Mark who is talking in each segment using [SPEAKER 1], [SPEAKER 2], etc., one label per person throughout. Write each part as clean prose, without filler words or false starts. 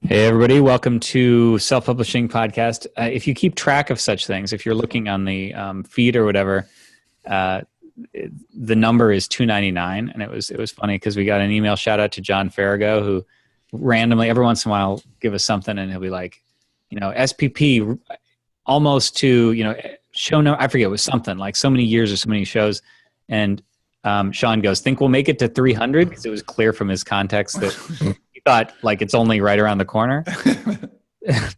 [SPEAKER 1] Hey, everybody. Welcome to Self-Publishing Podcast. If you keep track of such things, if you're looking on the feed or whatever, the number is 299. And it was funny because we got an email shout out to John Farrago, who randomly, every once in a while, give us something and he'll be like, SPP almost to, show no, I forget, it was something like so many years or so many shows. And Sean goes, think we'll make it to 300? Because it was clear from his context that he thought like it's only right around the corner.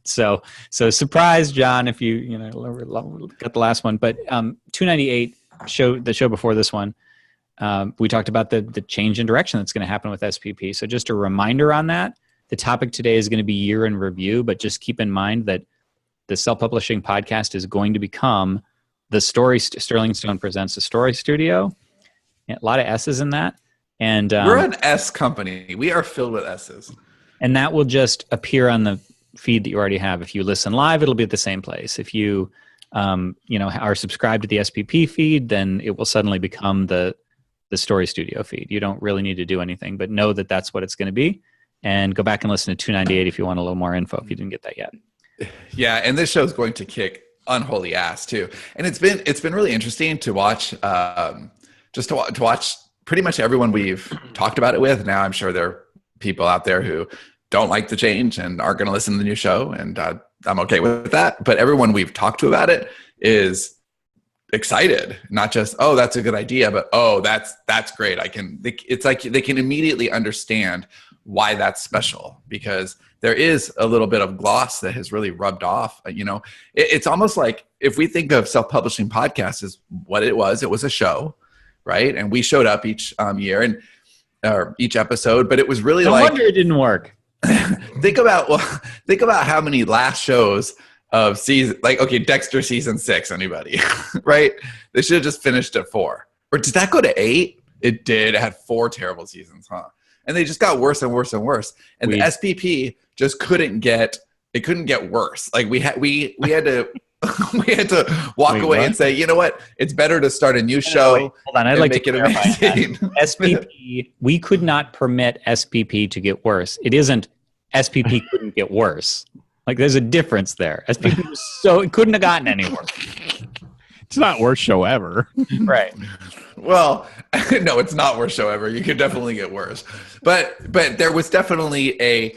[SPEAKER 1] so surprise, John, if you got the last one. But 298 the show before this one, we talked about the change in direction that's going to happen with SPP. So just a reminder on that. The topic today is going to be year in review, but just keep in mind that the Self-Publishing Podcast is going to become the Sterling Stone Presents a Story Studio. A lot of S's in that. And
[SPEAKER 2] we're an S company. We are filled with S's.
[SPEAKER 1] And that will just appear on the feed that you already have. If you listen live, it'll be at the same place. If you are subscribed to the SPP feed, then it will suddenly become the Story Studio feed. You don't really need to do anything, but know that that's what it's going to be. And go back and listen to 298 if you want a little more info, if you didn't get that yet.
[SPEAKER 2] Yeah, and this show is going to kick unholy ass too. And it's been really interesting to watch, just to watch pretty much everyone we've talked about it with. Now I'm sure there are people out there who don't like the change and aren't going to listen to the new show, and I'm okay with that. But everyone we've talked to about it is excited, not just, oh, that's a good idea, but oh, that's great. It's like they can immediately understand why that's special, because there is a little bit of gloss that has really rubbed off. It's almost like if we think of Self-Publishing Podcast as what it was a show, right? And we showed up each year or each episode, but it was really
[SPEAKER 1] no wonder it didn't work.
[SPEAKER 2] think about how many last shows of season, like, okay, Dexter season 6, anybody, right? They should have just finished at 4. Or did that go to 8? It did. It had 4 terrible seasons, huh? And they just got worse and worse and worse. And the SPP just couldn't get worse. Like we had to we had to walk away and say, you know what? It's better to start a new show.
[SPEAKER 1] Hold on, I'd like to clarify that. SPP, we could not permit SPP to get worse. It isn't SPP couldn't get worse. Like there's a difference there. SPP it couldn't have gotten any worse.
[SPEAKER 3] It's not worst show ever.
[SPEAKER 1] Right.
[SPEAKER 2] Well, no, it's not worst show ever. You could definitely get worse. But there was definitely a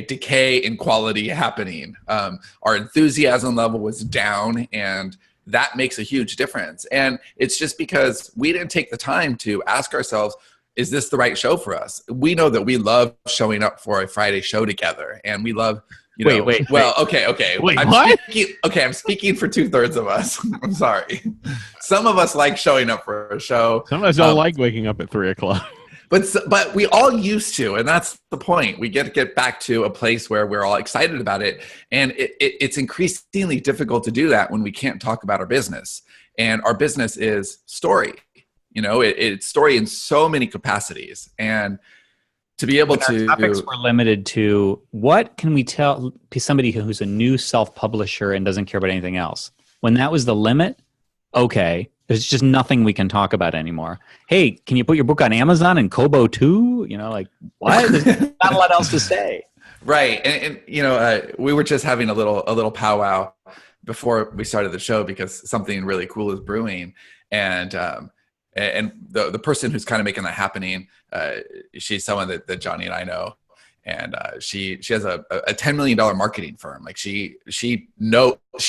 [SPEAKER 2] decay in quality happening. Our enthusiasm level was down, and that makes a huge difference. And it's just because we didn't take the time to ask ourselves, is this the right show for us? We know that we love showing up for a Friday show together, and we love, Okay.
[SPEAKER 3] Wait, what?
[SPEAKER 2] I'm speaking for 2/3 of us. I'm sorry. Some of us like showing up for a show.
[SPEAKER 3] Some of us don't like waking up at 3:00.
[SPEAKER 2] But we all used to, and that's the point. We get back to a place where we're all excited about it, and it's increasingly difficult to do that when we can't talk about our business. And our business is story. It's story in so many capacities, and to be able to.
[SPEAKER 1] Our topics were limited to what can we tell somebody who's a new self-publisher and doesn't care about anything else. When that was the limit, okay. There's just nothing we can talk about anymore. Hey, can you put your book on Amazon and Kobo too? What? There's not a lot else to say.
[SPEAKER 2] Right. And we were just having a little powwow before we started the show because something really cool is brewing. And the person who's kind of making that happening, she's someone that Johnny and I know. And she has a $10 million marketing firm. Like she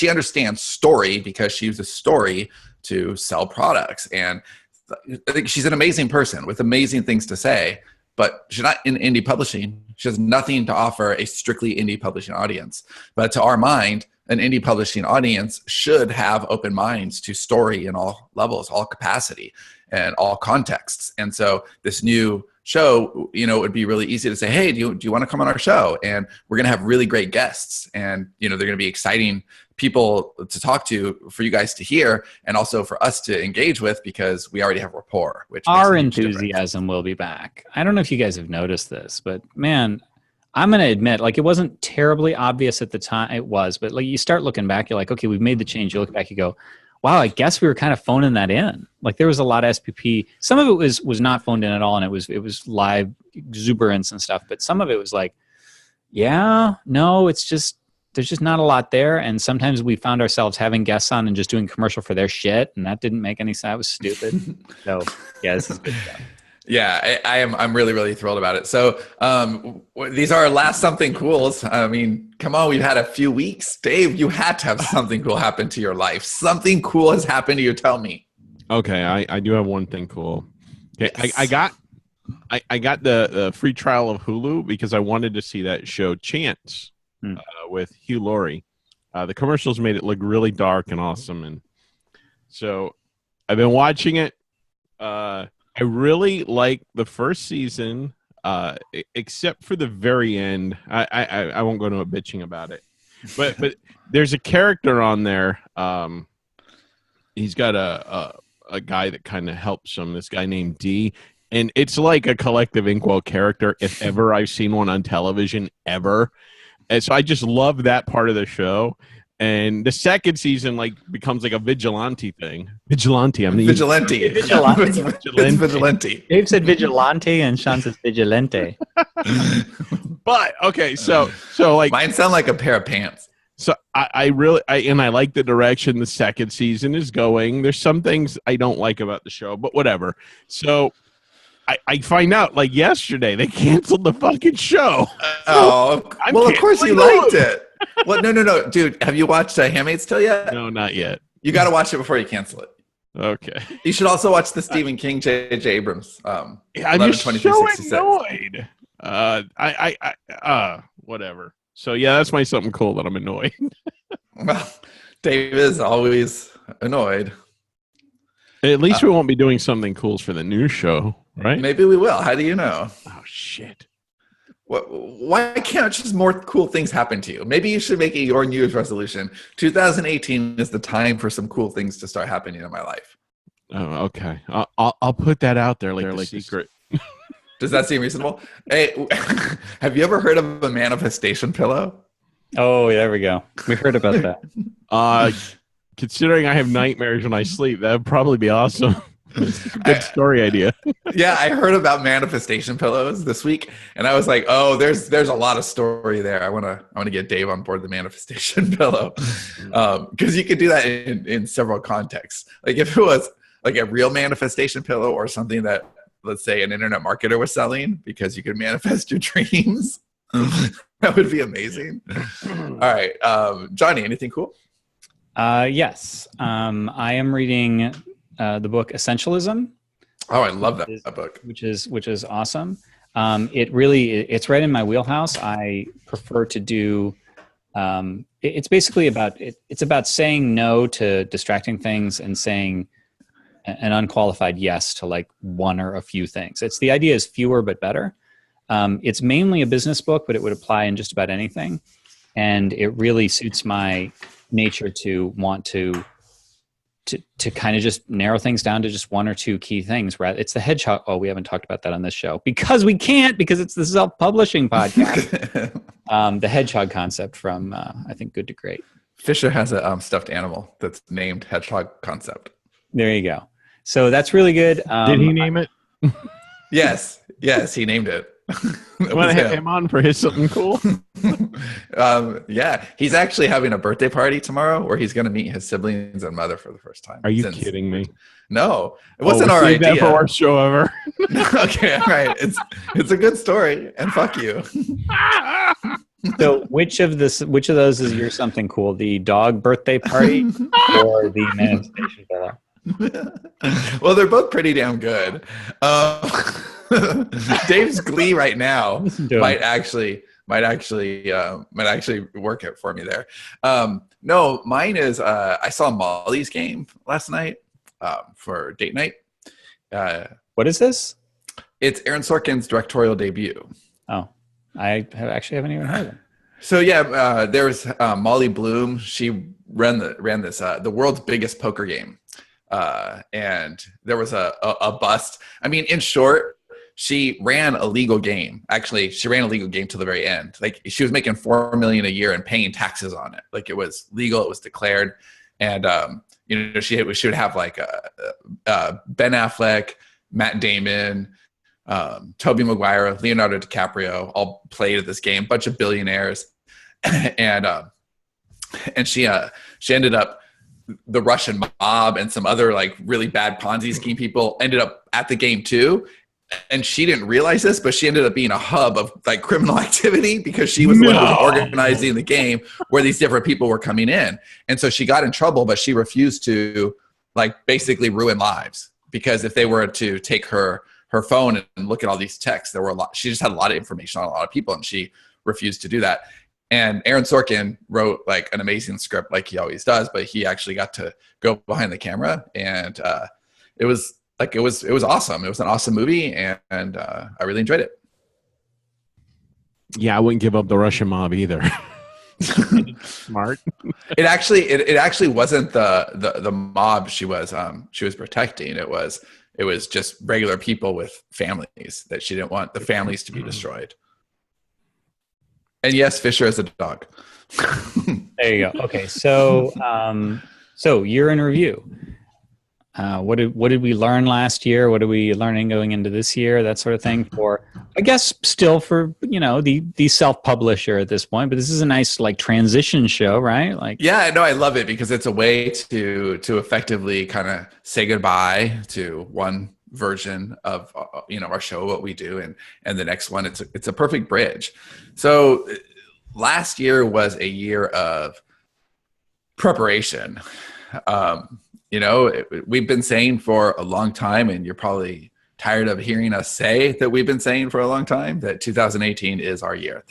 [SPEAKER 2] understands story because she uses story to sell products. And I think she's an amazing person with amazing things to say, but she's not in indie publishing. She has nothing to offer a strictly indie publishing audience. But to our mind, an indie publishing audience should have open minds to story in all levels, all capacity, and all contexts. And so this new show, it would be really easy to say, hey, do you want to come on our show? And we're going to have really great guests, and they're going to be exciting people to talk to for you guys to hear, and also for us to engage with, because we already have rapport. Which
[SPEAKER 1] our enthusiasm will be back. I don't know if you guys have noticed this, but man, I'm going to admit, like, it wasn't terribly obvious at the time. It was, but like you start looking back, you're like, okay, we've made the change. You look back, you go, wow, I guess we were kind of phoning that in. Like there was a lot of SPP. Some of it was not phoned in at all, and it was live exuberance and stuff. But some of it was like, Yeah, no, it's just there's just not a lot there, and sometimes we found ourselves having guests on and just doing commercial for their shit, and that didn't make any sense. That was stupid. So yeah, this is good stuff.
[SPEAKER 2] Yeah, I'm really, really thrilled about it. So these are our last something cools. I mean, come on, we've had a few weeks. Dave, you had to have something cool happen to your life. Something cool has happened to you. Tell me.
[SPEAKER 3] Okay, I do have one thing cool. Okay,
[SPEAKER 2] Yes.
[SPEAKER 3] I got the free trial of Hulu because I wanted to see that show Chance with Hugh Laurie. The commercials made it look really dark and awesome, and so I've been watching it. I really like the first season, except for the very end. I won't go into a bitching about it, but there's a character on there. He's got a guy that kind of helps him. This guy named D, and it's like a collective inkwell character if ever I've seen one on television ever. And so I just love that part of the show. And the second season becomes like a vigilante thing. Vigilante. I'm
[SPEAKER 2] Vigilante.
[SPEAKER 1] Vigilante.
[SPEAKER 2] It's vigilante.
[SPEAKER 1] Dave said vigilante, and Sean says vigilante.
[SPEAKER 3] But okay, so like
[SPEAKER 2] Mine sound like a pair of pants.
[SPEAKER 3] So I really like the direction the second season is going. There's some things I don't like about the show, but whatever. So I find out like yesterday they canceled the fucking show.
[SPEAKER 2] Well, of course you liked it. Well, no, dude. Have you watched Handmaid's Tale yet?
[SPEAKER 3] No, not yet.
[SPEAKER 2] You got to watch it before you cancel it.
[SPEAKER 3] Okay.
[SPEAKER 2] You should also watch the Stephen King, J.J. Abrams.
[SPEAKER 3] I'm just so annoyed. Whatever. So yeah, that's my something cool that I'm annoyed.
[SPEAKER 2] Well, Dave is always annoyed.
[SPEAKER 3] At least we won't be doing something cool for the new show, right?
[SPEAKER 2] Maybe we will. How do you know?
[SPEAKER 3] Oh shit.
[SPEAKER 2] Why can't just more cool things happen to you? Maybe you should make it your New Year's resolution. 2018 is the time for some cool things to start happening in my life.
[SPEAKER 3] Oh, okay. I'll put that out there like secret.
[SPEAKER 2] Does that seem reasonable? Hey, have you ever heard of a manifestation pillow?
[SPEAKER 1] Oh, there we go. We heard about that.
[SPEAKER 3] Considering I have nightmares when I sleep, that would probably be awesome. Good story idea.
[SPEAKER 2] Yeah, I heard about manifestation pillows this week, and I was like, "Oh, there's a lot of story there. I wanna get Dave on board the manifestation pillow, because you could do that in several contexts. Like if it was like a real manifestation pillow or something that, let's say, an internet marketer was selling because you could manifest your dreams. That would be amazing. All right, Johnny, anything cool?
[SPEAKER 1] Yes, I am reading the book Essentialism.
[SPEAKER 2] Oh, I love that book.
[SPEAKER 1] Which is awesome. It's right in my wheelhouse. I prefer to do. It's basically it's about saying no to distracting things and saying an unqualified yes to like one or a few things. The idea is fewer but better. It's mainly a business book, but it would apply in just about anything. And it really suits my nature to want to kind of just narrow things down to just one or two key things. It's the hedgehog. Oh, we haven't talked about that on this show because we can't, because it's the self-publishing podcast. The hedgehog concept from, I think, Good to Great.
[SPEAKER 2] Fisher has a stuffed animal that's named Hedgehog Concept.
[SPEAKER 1] There you go. So that's really good.
[SPEAKER 3] Did he name it?
[SPEAKER 2] Yes, he named it.
[SPEAKER 3] Want to have him on for his something cool?
[SPEAKER 2] Yeah, he's actually having a birthday party tomorrow where he's going to meet his siblings and mother for the first time.
[SPEAKER 3] Are you kidding me?
[SPEAKER 2] No, it wasn't our idea.
[SPEAKER 3] That for worst show ever.
[SPEAKER 2] Okay, all right. It's a good story, and fuck you.
[SPEAKER 1] So which of those is your something cool? The dog birthday party or the manifestation pillow?
[SPEAKER 2] Well, they're both pretty damn good. Dave's glee right now might actually work it for me there. No, mine is I saw Molly's game last night for date night.
[SPEAKER 1] What is this?
[SPEAKER 2] It's Aaron Sorkin's directorial debut.
[SPEAKER 1] Oh, I haven't even heard of it.
[SPEAKER 2] So yeah, there was Molly Bloom. She ran this the world's biggest poker game, and there was a bust. I mean, in short, she ran a legal game. Actually, she ran a legal game till the very end. Like she was making $4 million a year and paying taxes on it. Like it was legal. It was declared, and she would have like Ben Affleck, Matt Damon, Tobey Maguire, Leonardo DiCaprio all played at this game, bunch of billionaires. and she ended up, the Russian mob and some other like really bad Ponzi scheme people ended up at the game too. And she didn't realize this, but she ended up being a hub of like criminal activity because she was the one who was organizing the game where these different people were coming in. And so she got in trouble, but she refused to like basically ruin lives, because if they were to take her phone and look at all these texts, there were a lot, she just had a lot of information on a lot of people, and she refused to do that. And Aaron Sorkin wrote like an amazing script like he always does, but he actually got to go behind the camera, and it was awesome. It was an awesome movie, and I really enjoyed it.
[SPEAKER 3] Yeah, I wouldn't give up the Russian mob either. Smart.
[SPEAKER 2] It actually wasn't the mob she was protecting. It was just regular people with families that she didn't want the families to be destroyed. And yes, Fisher is a dog.
[SPEAKER 1] There you go. Okay, so year in review. What did we learn last year? What are we learning going into this year? That sort of thing. For, I guess, still for the self-publisher at this point. But this is a nice like transition show, right? Like,
[SPEAKER 2] yeah, no, I love it because it's a way to effectively kind of say goodbye to one version of our show, what we do, and the next one. It's a perfect bridge. So last year was a year of preparation. We've been saying for a long time, and you're probably tired of hearing us say that we've been saying for a long time, that 2018 is our year.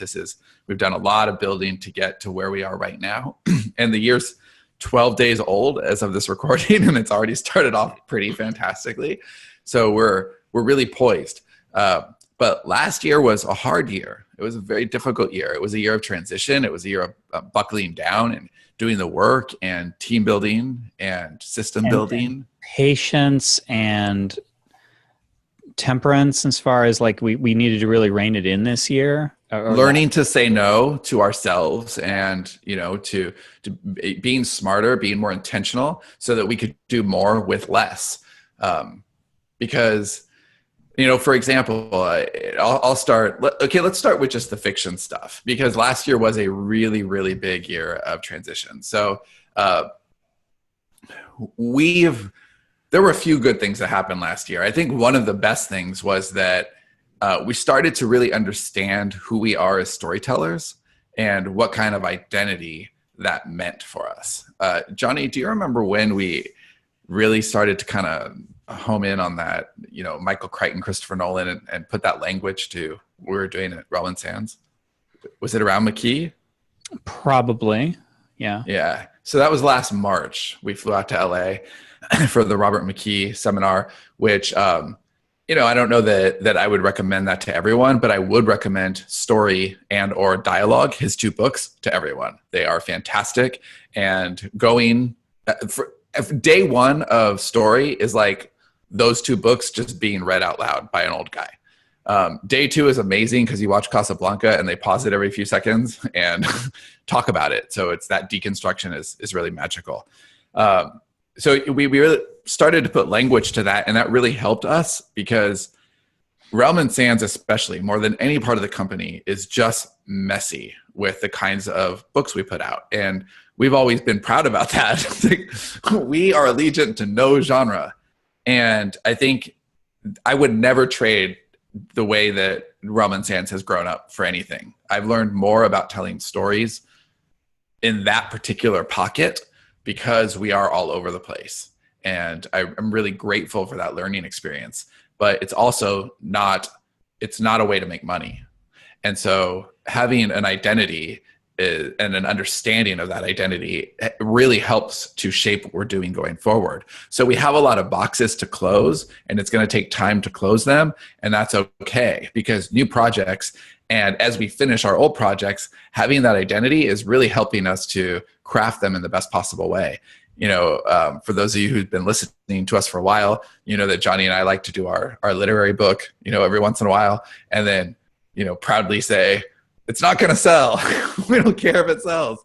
[SPEAKER 2] We've done a lot of building to get to where we are right now. And the year's 12 days old as of this recording, and it's already started off pretty fantastically. So we're really poised. But last year was a hard year. It was a very difficult year. It was a year of transition. It was a year of buckling down and doing the work and team building and system building.
[SPEAKER 1] Patience and temperance, as far as like we needed to really rein it in this year.
[SPEAKER 2] Learning to say no to ourselves, and to being smarter, being more intentional, so that we could do more with less. Because for example, I'll start. Let's start with just the fiction stuff, because last year was a really, really big year of transition. So there were a few good things that happened last year. I think one of the best things was that we started to really understand who we are as storytellers and what kind of identity that meant for us. Johnny, do you remember when we really started to kind of home in on that, Michael Crichton, Christopher Nolan, and put that language to what we were doing at Relevant Sands? Was it around McKee?
[SPEAKER 1] Probably, yeah.
[SPEAKER 2] Yeah. So that was last March. We flew out to LA for the Robert McKee seminar, which, I don't know that I would recommend that to everyone, but I would recommend Story and or Dialogue, his 2 books, to everyone. They are fantastic. And going day one of Story is like those 2 books just being read out loud by an old guy. Day 2 is amazing because you watch Casablanca and they pause it every few seconds and talk about it. So it's that deconstruction is really magical. So we really started to put language to that, and that really helped us, because Relman Sands, especially more than any part of the company, is just messy with the kinds of books we put out. And we've always been proud about that. We are allegiant to no genre. And I think I would never trade the way that Relman Sands has grown up for anything. I've learned more about telling stories in that particular pocket because we are all over the place. And I'm really grateful for that learning experience. But it's also not a way to make money. And so having an identity and an understanding of that identity really helps to shape what we're doing going forward. So we have a lot of boxes to close, and it's going to take time to close them. And that's okay, because new projects, and as we finish our old projects, having that identity is really helping us to craft them in the best possible way. For those of you who've been listening to us for a while, that Johnny and I like to do our literary book, every once in a while, and then, proudly say, it's not going to sell. We don't care if it sells.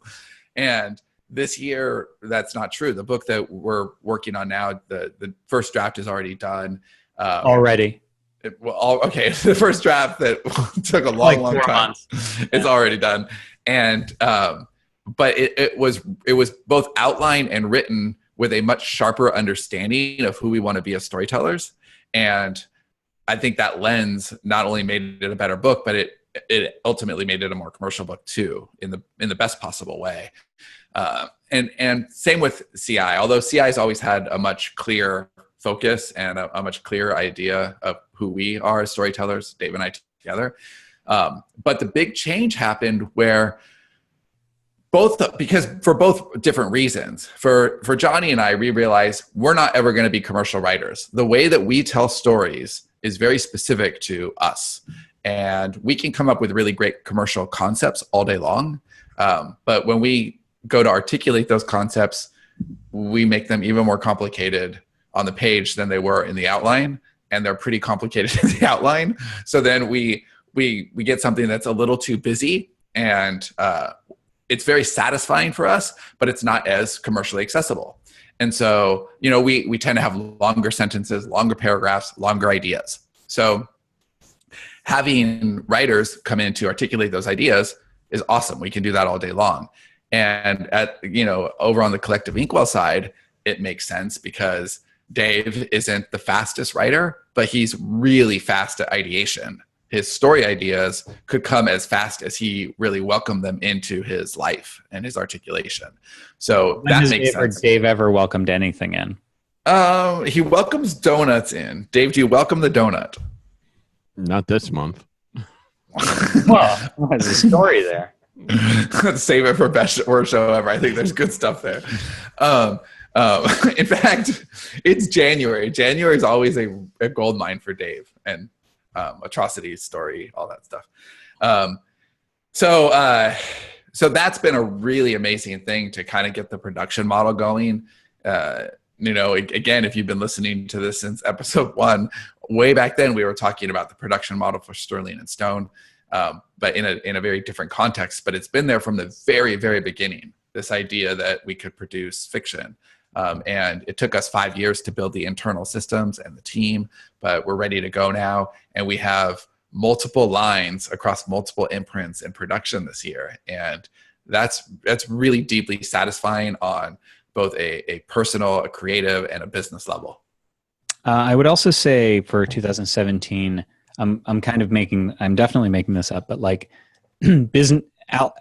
[SPEAKER 2] And this year, that's not true. The book that we're working on now, the first draft is already done.
[SPEAKER 1] Already.
[SPEAKER 2] Okay, the first draft that took a long time. It's already done, and but it was both outlined and written with a much sharper understanding of who we want to be as storytellers. And I think that lens not only made it a better book, but it ultimately made it a more commercial book too, in the best possible way. And same with CI, although CI has always had a much clearer focus and a much clearer idea of who we are as storytellers, Dave and I together. But the big change happened where because for both different reasons. For Johnny and I, we realized we're not ever going to be commercial writers. The way that we tell stories is very specific to us. And we can come up with really great commercial concepts all day long. But when we go to articulate those concepts, we make them even more complicated on the page than they were in the outline. And they're pretty complicated in the outline. So then we get something that's a little too busy, and it's very satisfying for us, but it's not as commercially accessible. And so, we tend to have longer sentences, longer paragraphs, longer ideas. So having writers come in to articulate those ideas is awesome. We can do that all day long. And over on the Collective Inkwell side, it makes sense because Dave isn't the fastest writer, but he's really fast at ideation. His story ideas could come as fast as he really welcomed them into his life and his articulation. So that makes sense.
[SPEAKER 1] Dave ever welcomed anything in?
[SPEAKER 2] He welcomes donuts in. Dave, do you welcome the donut?
[SPEAKER 3] Not this month.
[SPEAKER 1] Well, there's a story there.
[SPEAKER 2] Let's save it for best worst show ever. I think there's good stuff there. In fact, it's January. January is always a gold mine for Dave, and atrocities, story, all that stuff. So that's been a really amazing thing to kind of get the production model going. Again, if you've been listening to this since episode 1, way back then we were talking about the production model for Sterling and Stone, but in a very different context. But it's been there from the very, very beginning, this idea that we could produce fiction. And it took us 5 years to build the internal systems and the team, but we're ready to go now. And we have multiple lines across multiple imprints in production this year. And that's really deeply satisfying on both a personal, a creative, and a business level.
[SPEAKER 1] I would also say for 2017, I'm definitely making this up, but like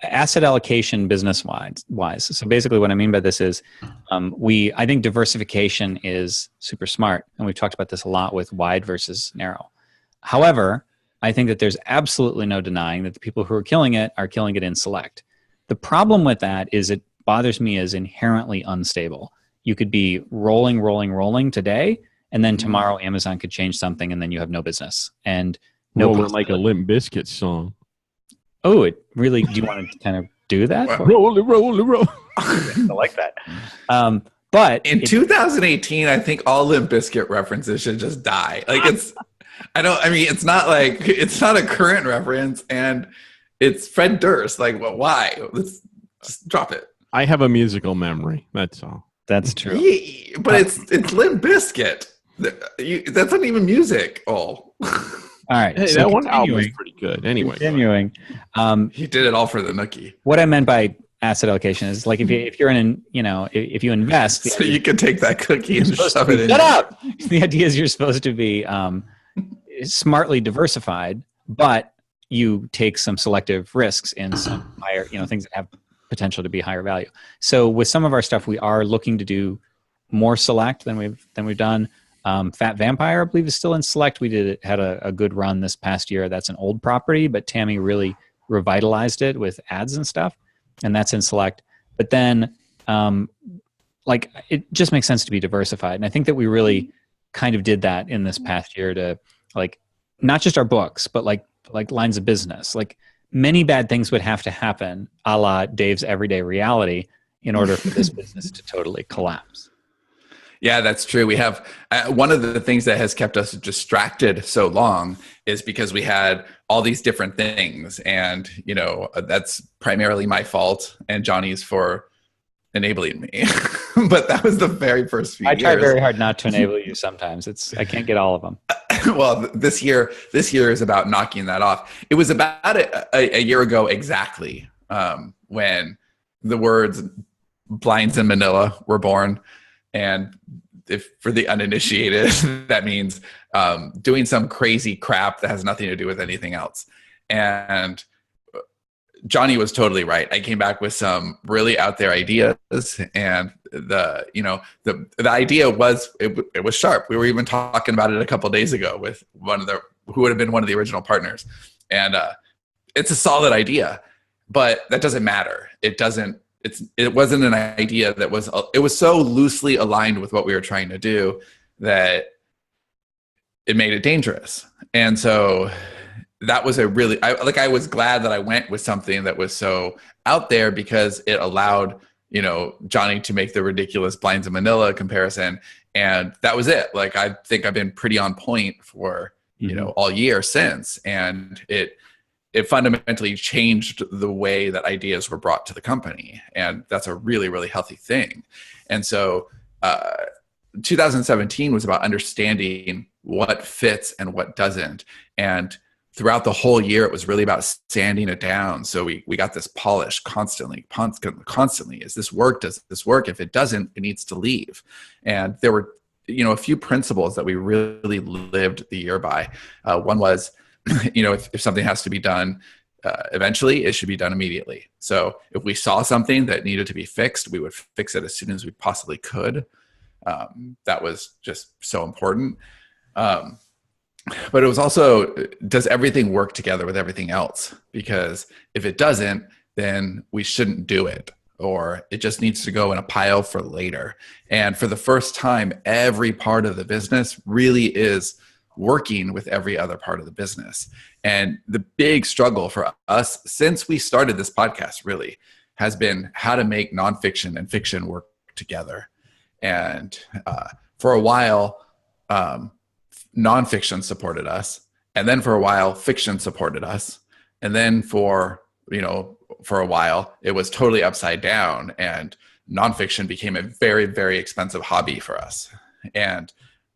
[SPEAKER 1] asset allocation business wise. So basically what I mean by this is I think diversification is super smart. And we've talked about this a lot with wide versus narrow. However, I think that there's absolutely no denying that the people who are killing it in select. The problem with that is it bothers me as inherently unstable. You could be rolling today, and then tomorrow Amazon could change something, and then you have no business. And
[SPEAKER 3] like a Limp Bizkit song.
[SPEAKER 1] Oh, it really? Do you want to kind of do that?
[SPEAKER 3] Roll.
[SPEAKER 1] I like that. But
[SPEAKER 2] in 2018, I think all Limp Bizkit references should just die. Like it's not a current reference, and it's Fred Durst. Like, well, why? Let's just drop it.
[SPEAKER 3] I have a musical memory. That's all.
[SPEAKER 1] That's true.
[SPEAKER 2] Yeah, but it's Limp Bizkit. That's not even music. Oh.
[SPEAKER 1] All right.
[SPEAKER 3] Hey,
[SPEAKER 1] so
[SPEAKER 3] that one album was pretty good. Anyway.
[SPEAKER 1] Continuing.
[SPEAKER 2] He did it all for the McKee.
[SPEAKER 1] What I meant by asset allocation is like if you're if you invest.
[SPEAKER 2] So you can take that cookie and shove it in.
[SPEAKER 1] Shut up! The idea is you're supposed to be smartly diversified, but you take some selective risks in some higher, things that have potential to be higher value. So with some of our stuff, we are looking to do more select than we've done. Fat Vampire, I believe, is still in select. We had a good run this past year. That's an old property, but Tammy really revitalized it with ads and stuff, and that's in select. But then, it just makes sense to be diversified, and I think that we really kind of did that in this past year to not just our books, but like lines of business. Like many bad things would have to happen, a la Dave's Everyday Reality, in order for this business to totally collapse.
[SPEAKER 2] Yeah, that's true. We have one of the things that has kept us distracted so long is because we had all these different things. And, that's primarily my fault and Johnny's for enabling me. but that was the very first few
[SPEAKER 1] I
[SPEAKER 2] years.
[SPEAKER 1] try very hard not to enable you sometimes. I can't get all of them.
[SPEAKER 2] Well, this year is about knocking that off. It was about a year ago exactly, when the words blinds in Manila were born. And if for the uninitiated, that means doing some crazy crap that has nothing to do with anything else. And Johnny was totally right. I came back with some really out there ideas, and the idea was it was sharp. We were even talking about it a couple of days ago with who would have been one of the original partners, and it's a solid idea, but that doesn't matter. It wasn't an idea that was so loosely aligned with what we were trying to do that it made it dangerous. And so that was I was glad that I went with something that was so out there, because it allowed, Johnny to make the ridiculous blinds in Manila comparison. And that was it. Like, I think I've been pretty on point for, all year since. And it fundamentally changed the way that ideas were brought to the company. And that's a really, really healthy thing. And so 2017 was about understanding what fits and what doesn't. And throughout the whole year, it was really about sanding it down. So we got this polish constantly. Is this work? Does this work? If it doesn't, it needs to leave. And there were, a few principles that we really lived the year by. One was, if something has to be done eventually, it should be done immediately. So if we saw something that needed to be fixed, we would fix it as soon as we possibly could. That was just so important. But it was also, does everything work together with everything else? Because if it doesn't, then we shouldn't do it, or it just needs to go in a pile for later. And for the first time, every part of the business really is working with every other part of the business. And the big struggle for us since we started this podcast really has been how to make nonfiction and fiction work together. And for a while, nonfiction supported us, and then for a while fiction supported us, and then for a while it was totally upside down, and nonfiction became a very, very expensive hobby for us. And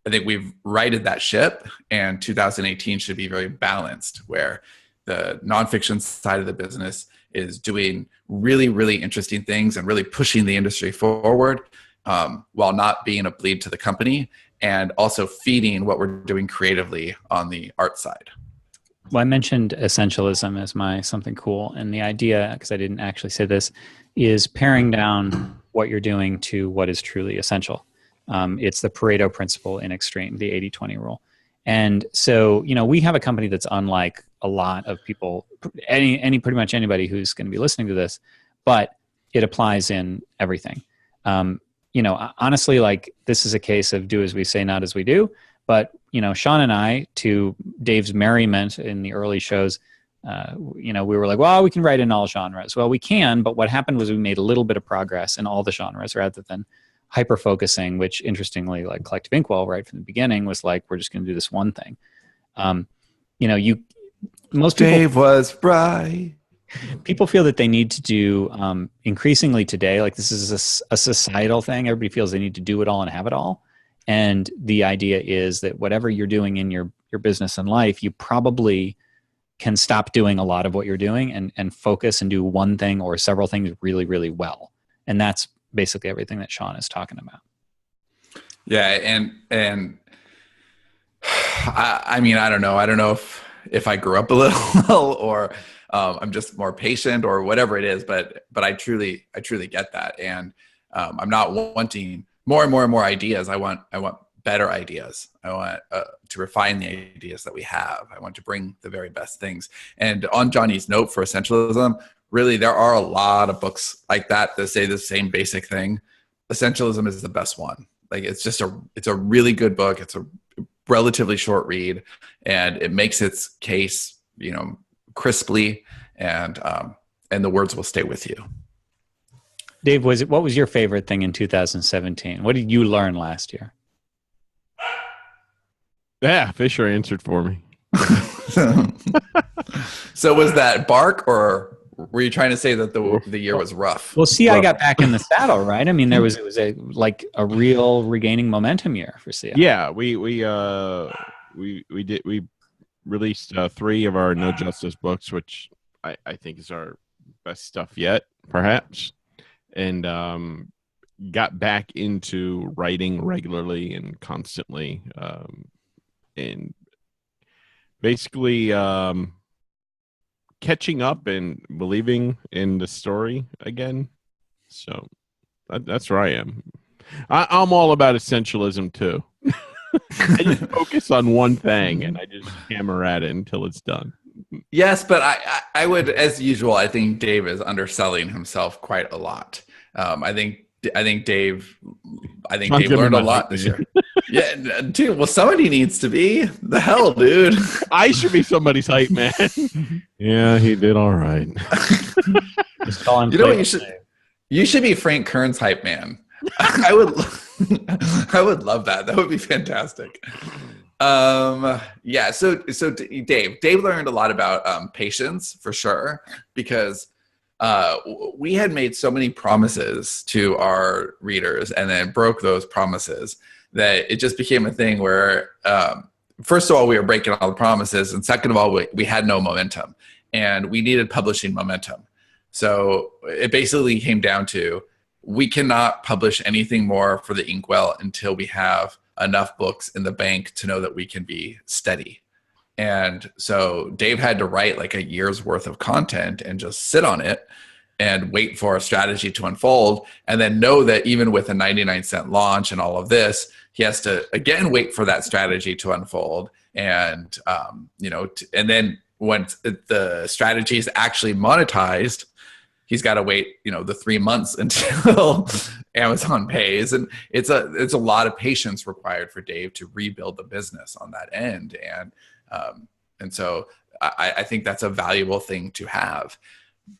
[SPEAKER 2] I think we've righted that ship, and 2018 should be very balanced, where the nonfiction side of the business is doing really, really interesting things and really pushing the industry forward, while not being a bleed to the company, and also feeding what we're doing creatively on the art side.
[SPEAKER 1] Well, I mentioned essentialism as my something cool. And the idea, because I didn't actually say this, is paring down what you're doing to what is truly essential. It's the Pareto principle in extreme, the 80-20 rule. And so, we have a company that's unlike a lot of people, pretty much anybody who's going to be listening to this, but it applies in everything. Honestly, like, this is a case of do as we say, not as we do. But, Sean and I, to Dave's merriment in the early shows, we were like, well, we can write in all genres. Well, we can, but what happened was we made a little bit of progress in all the genres rather than hyper-focusing, which interestingly, like Collective Inkwell right from the beginning was like, we're just going to do this one thing. Most people,
[SPEAKER 2] Dave was right.
[SPEAKER 1] People feel that they need to do, increasingly today, like this is a societal thing. Everybody feels they need to do it all and have it all. And the idea is that whatever you're doing in your business and life, you probably can stop doing a lot of what you're doing and focus and do one thing or several things really, really well. And that's basically everything that Sean is talking about.
[SPEAKER 2] Yeah. And I mean, I don't know if I grew up a little or I'm just more patient or whatever it is, but I truly get that. And I'm not wanting more and more ideas. I want better ideas. I want to refine the ideas that we have. I want to bring the very best things. And on Johnny's note for essentialism, really, there are a lot of books like that say the same basic thing. Essentialism is the best one. Like, it's a really good book. It's a relatively short read, and it makes its case, crisply, and the words will stay with you.
[SPEAKER 1] Dave, what was your favorite thing in 2017? What did you learn last year?
[SPEAKER 3] Yeah, Fisher answered for me.
[SPEAKER 2] So was that bark or Were you trying to say that the year was rough?
[SPEAKER 1] Well, CI got back in the saddle, right? I mean, it was a real regaining momentum year for CI.
[SPEAKER 3] Yeah, we released 3 of our No Justice books, which I think is our best stuff yet, perhaps, and got back into writing regularly and constantly, and basically catching up and believing in the story again. So that's where I am. I'm all about essentialism too. I just focus on one thing and I just hammer at it until it's done.
[SPEAKER 2] Yes, but I would, as usual, I think Dave is underselling himself quite a lot. I think Dave learned a lot this year. Yeah, dude. Well, somebody needs to be. The hell, dude.
[SPEAKER 3] I should be somebody's hype man. Yeah, he did all right.
[SPEAKER 1] Just call him.
[SPEAKER 2] You know what you should be Frank Kern's hype man. I would love that. That would be fantastic. Yeah. So Dave learned a lot about patience for sure, because we had made so many promises to our readers and then broke those promises that it just became a thing where, first of all, we were breaking all the promises, and second of all, we had no momentum, and we needed publishing momentum. So it basically came down to, we cannot publish anything more for the Inkwell until we have enough books in the bank to know that we can be steady. And so Dave had to write like a year's worth of content and just sit on it and wait for a strategy to unfold, and then know that even with a 99-cent launch and all of this, he has to again wait for that strategy to unfold. And and then when the strategy is actually monetized, he's got to wait, the 3 months until Amazon pays. And it's a lot of patience required for Dave to rebuild the business on that end. And so I think that's a valuable thing to have.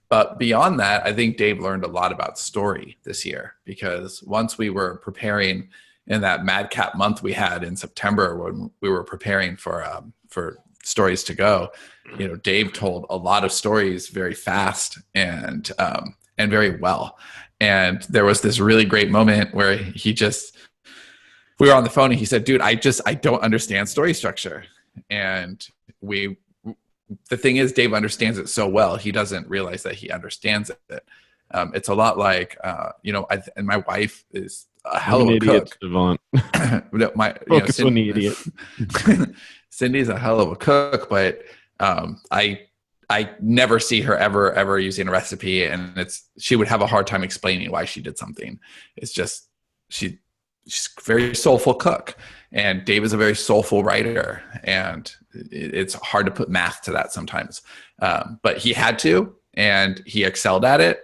[SPEAKER 2] But beyond that, I think Dave learned a lot about story this year, because once we were preparing in that madcap month we had in September, when we were preparing for stories to go, Dave told a lot of stories very fast and very well. And there was this really great moment where we were on the phone and he said, dude, I don't understand story structure. And the thing is, Dave understands it so well, he doesn't realize that he understands it. It's a lot like, and my wife is a hell of a cook.
[SPEAKER 3] Focus on the idiot.
[SPEAKER 2] Cindy's a hell of a cook, but I never see her ever using a recipe, and she would have a hard time explaining why she did something. It's just she's a very soulful cook, and Dave is a very soulful writer, and it's hard to put math to that sometimes. But he had to, and he excelled at it,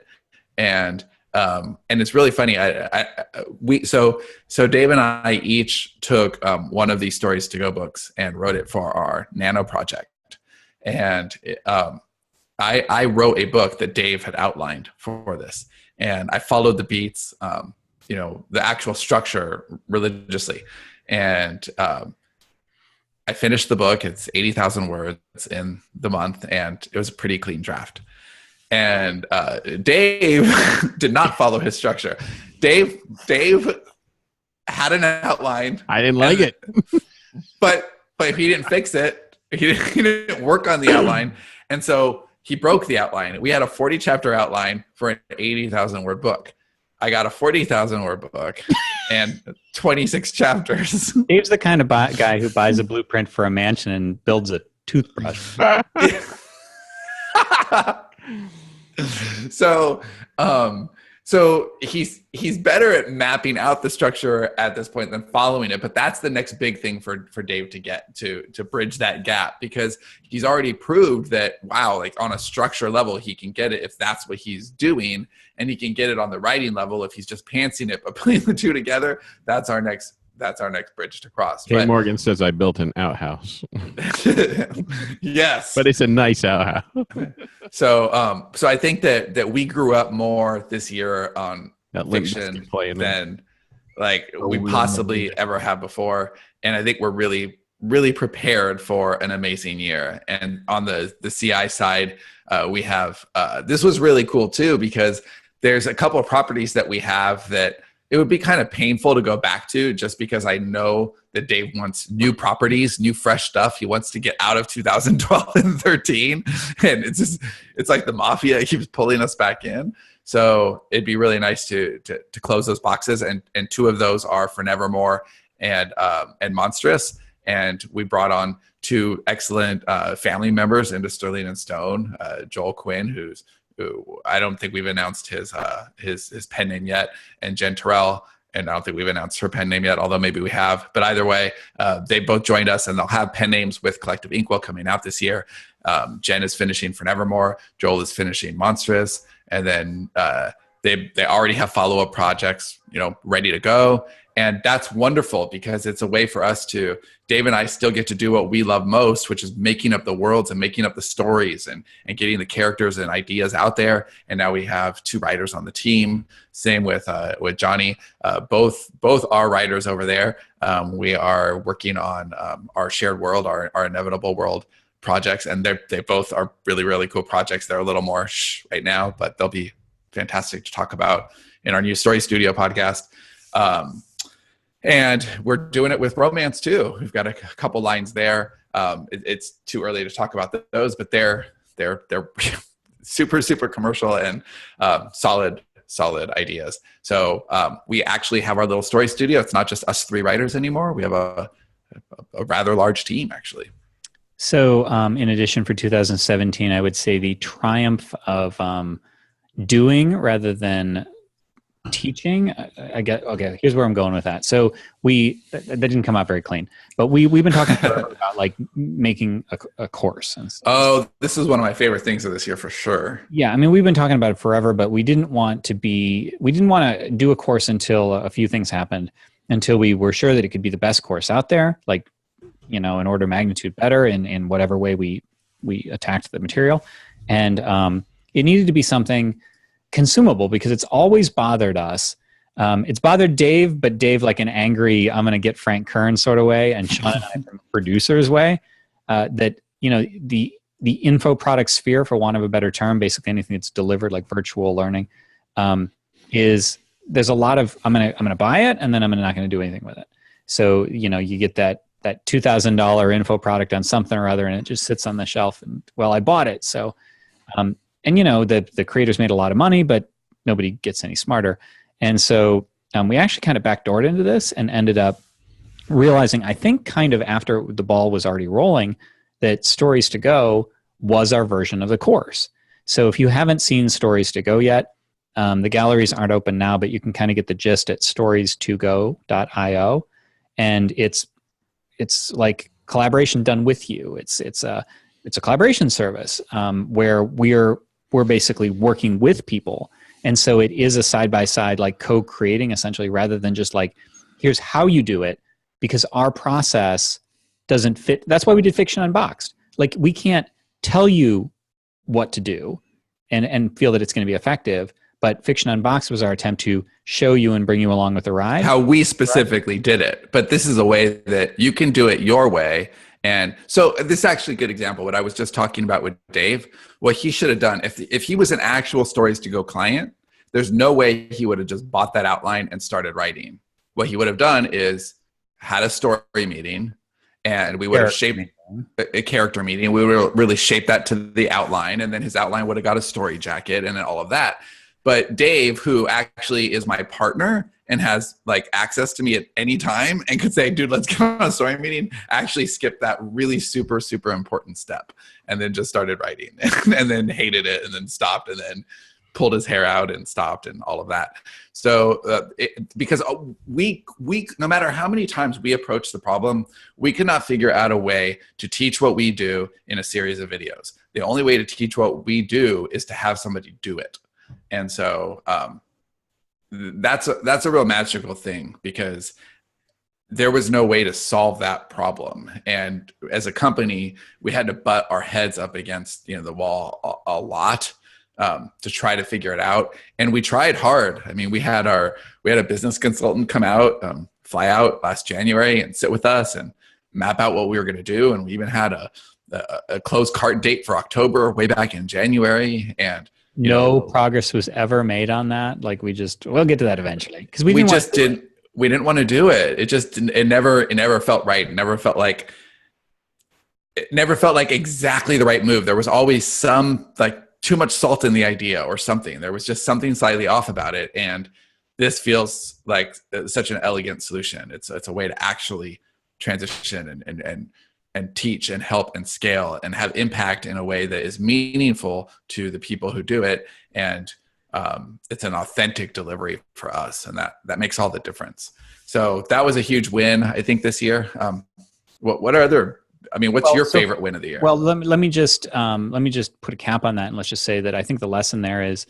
[SPEAKER 2] and it's really funny. So Dave and I each took one of these stories to go books and wrote it for our Nano project. And I wrote a book that Dave had outlined for this, and I followed the beats, the actual structure religiously. And I finished the book. It's 80,000 words in the month, and it was a pretty clean draft. And Dave did not follow his structure. Dave had an outline.
[SPEAKER 3] I didn't like it.
[SPEAKER 2] but he didn't fix it. He didn't work on the outline. And so he broke the outline. We had a 40-chapter outline for an 80,000 word book. I got a 40,000 word book and 26 chapters.
[SPEAKER 1] Dave's the kind of guy who buys a blueprint for a mansion and builds a toothbrush.
[SPEAKER 2] So he's better at mapping out the structure at this point than following it, but that's the next big thing for Dave to get to bridge that gap, because he's already proved that, wow, like on a structure level, he can get it if that's what he's doing, and he can get it on the writing level if he's just pantsing it, but putting the two together, that's our next bridge to cross.
[SPEAKER 3] Kay Morgan says I built an outhouse.
[SPEAKER 2] Yes.
[SPEAKER 3] But it's a nice outhouse.
[SPEAKER 2] So I think that we grew up more this year on fiction than like we possibly ever have before. And I think we're really really prepared for an amazing year. And on the CI side, we have, this was really cool too, because there's a couple of properties that we have that it would be kind of painful to go back to, just because I know that Dave wants new properties, new fresh stuff. He wants to get out of 2012 and 13. And it's like the mafia, it keeps pulling us back in. So it'd be really nice to close those boxes. And two of those are for Nevermore and Monstrous. And we brought on two excellent family members into Sterling and Stone, Joel Quinn, who I don't think we've announced his pen name yet, and Jen Terrell, and I don't think we've announced her pen name yet, although maybe we have. But either way, they both joined us, and they'll have pen names with Collective Inkwell coming out this year. Jen is finishing for Nevermore, Joel is finishing Monstrous, and then they already have follow-up projects, ready to go. And that's wonderful, because it's a way for us to, Dave and I still get to do what we love most, which is making up the worlds and making up the stories and getting the characters and ideas out there. And now we have two writers on the team. Same with Johnny. Both are writers over there. We are working on our shared world, our inevitable world projects. And they both are really, really cool projects. They're a little more right now, but they'll be fantastic to talk about in our new Story Studio podcast. And we're doing it with romance too. We've got a couple lines there. It's too early to talk about those, but they're super, super commercial and solid ideas. So we actually have our little story studio. It's not just us three writers anymore. We have a rather large team, actually.
[SPEAKER 1] So in addition, for 2017, I would say the triumph of doing rather than teaching. I get, okay, here's where I'm going with that. So that didn't come out very clean, but we've been talking about like making a course.
[SPEAKER 2] Oh, this is one of my favorite things of this year for sure.
[SPEAKER 1] Yeah. I mean, we've been talking about it forever, but we didn't want to do a course until a few things happened, until we were sure that it could be the best course out there, like, an order of magnitude better in whatever way we attacked the material. And it needed to be something consumable, because it's always bothered us. It's bothered Dave, but Dave like an angry, I'm going to get Frank Kern sort of way, and Sean and I from producer's way, that, the info product sphere, for want of a better term, basically anything that's delivered like virtual learning, there's a lot of, I'm going to buy it, and then I'm not going to do anything with it. So, you get that $2,000 info product on something or other, and it just sits on the shelf, and I bought it. So, and the creators made a lot of money, but nobody gets any smarter. And so we actually kind of backdoored into this and ended up realizing, I think kind of after the ball was already rolling, that Stories to Go was our version of the course. So if you haven't seen Stories to Go yet, the galleries aren't open now, but you can kind of get the gist at stories2go.io. And it's like collaboration done with you. It's a collaboration service where we're basically working with people. And so it is a side-by-side, like co-creating essentially, rather than just like, here's how you do it, because our process doesn't fit. That's why we did Fiction Unboxed. Like, we can't tell you what to do and feel that it's going to be effective. But Fiction Unboxed was our attempt to show you and bring you along with the ride.
[SPEAKER 2] How we specifically did it. But this is a way that you can do it your way. And so this is actually a good example. What I was just talking about with Dave, what he should have done, if he was an actual Stories to Go client, there's no way he would have just bought that outline and started writing. What he would have done is had a story meeting, and we would have shaped a character meeting. We would have really shaped that to the outline, and then his outline would have got a story jacket and then all of that. But Dave, who actually is my partner and has like access to me at any time and could say, dude, let's get on a story meeting, actually skipped that really super, super important step and then just started writing and then hated it and then stopped and then pulled his hair out and stopped and all of that. So because we, no matter how many times we approach the problem, we could not figure out a way to teach what we do in a series of videos. The only way to teach what we do is to have somebody do it. And so that's a real magical thing, because there was no way to solve that problem. And as a company, we had to butt our heads up against the wall a lot to try to figure it out. And we tried hard. I mean, we had a business consultant come out, fly out last January and sit with us and map out what we were going to do. And we even had a closed cart date for October way back in January. And
[SPEAKER 1] no progress was ever made on that. Like we'll get to that eventually, because we
[SPEAKER 2] didn't want to do it. It never felt right. It never felt like exactly the right move. There was always some like too much salt in the idea or something. There was just something slightly off about it. And this feels like such an elegant solution. It's a way to actually transition and teach and help and scale and have impact in a way that is meaningful to the people who do it. And it's an authentic delivery for us. And that makes all the difference. So that was a huge win, I think, this year. What are other, what's your favorite win of the year?
[SPEAKER 1] Well, let me just put a cap on that. And let's just say that I think the lesson there is,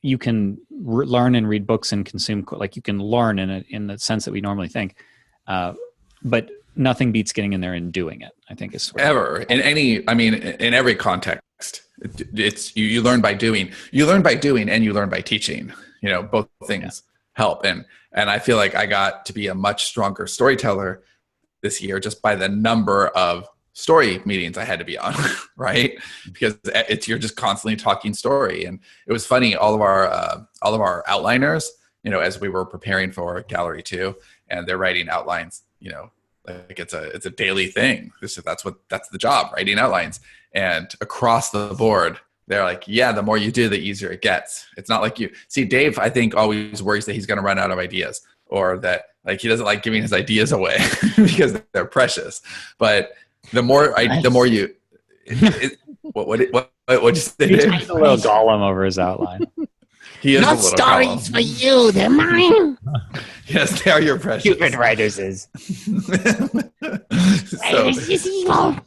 [SPEAKER 1] you can learn and read books and consume, like you can learn in the sense that we normally think, but nothing beats getting in there and doing it, I think is
[SPEAKER 2] ever in every context. It's you learn by doing. You learn by doing and you learn by teaching. Both things help. And I feel like I got to be a much stronger storyteller this year just by the number of story meetings I had to be on, right? Because you're just constantly talking story. And it was funny, all of our outliners, as we were preparing for Gallery 2, and they're writing outlines, like it's a daily thing. That's the job, writing outlines. And across the board, they're like, yeah, the more you do, the easier it gets. It's not like Dave, I think, always worries that he's going to run out of ideas, or that like he doesn't like giving his ideas away because they're precious. But the more you, what'd you say?
[SPEAKER 1] He's a little Gollum over his outline.
[SPEAKER 2] He is
[SPEAKER 4] no
[SPEAKER 2] a little
[SPEAKER 4] stories
[SPEAKER 2] Gollum.
[SPEAKER 4] for you, they're mine.
[SPEAKER 2] Yes, they are your precious.
[SPEAKER 1] Stupid writers is.
[SPEAKER 4] Writers is evil.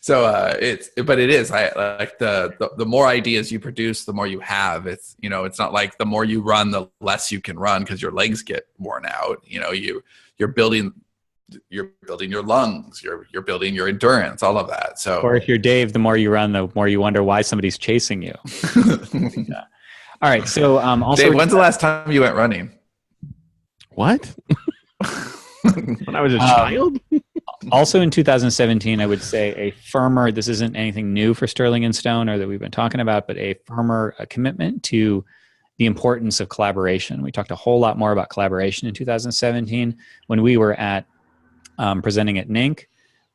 [SPEAKER 2] So it is. I like the more ideas you produce, the more you have. It's not like the more you run, the less you can run because your legs get worn out. You're building your lungs, you're building your endurance, all of that. So,
[SPEAKER 1] or if you're Dave, the more you run, the more you wonder why somebody's chasing you. Yeah. All right. So, also,
[SPEAKER 2] Dave, when's the last time you went running?
[SPEAKER 3] What? When I was a child?
[SPEAKER 1] Also in 2017, I would say a firmer, this isn't anything new for Sterling and Stone or that we've been talking about, but a firmer commitment to the importance of collaboration. We talked a whole lot more about collaboration in 2017. When we were at presenting at NINC,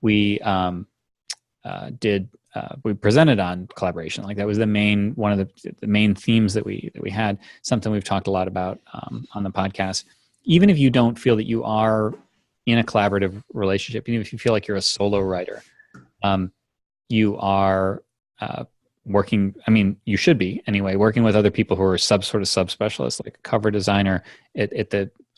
[SPEAKER 1] we presented on collaboration. Like that was one of the main themes that we had, something we've talked a lot about on the podcast. Even if you don't feel that you are in a collaborative relationship, even if you feel like you're a solo writer, you are working, you should be anyway, working with other people who are subspecialists, like a cover designer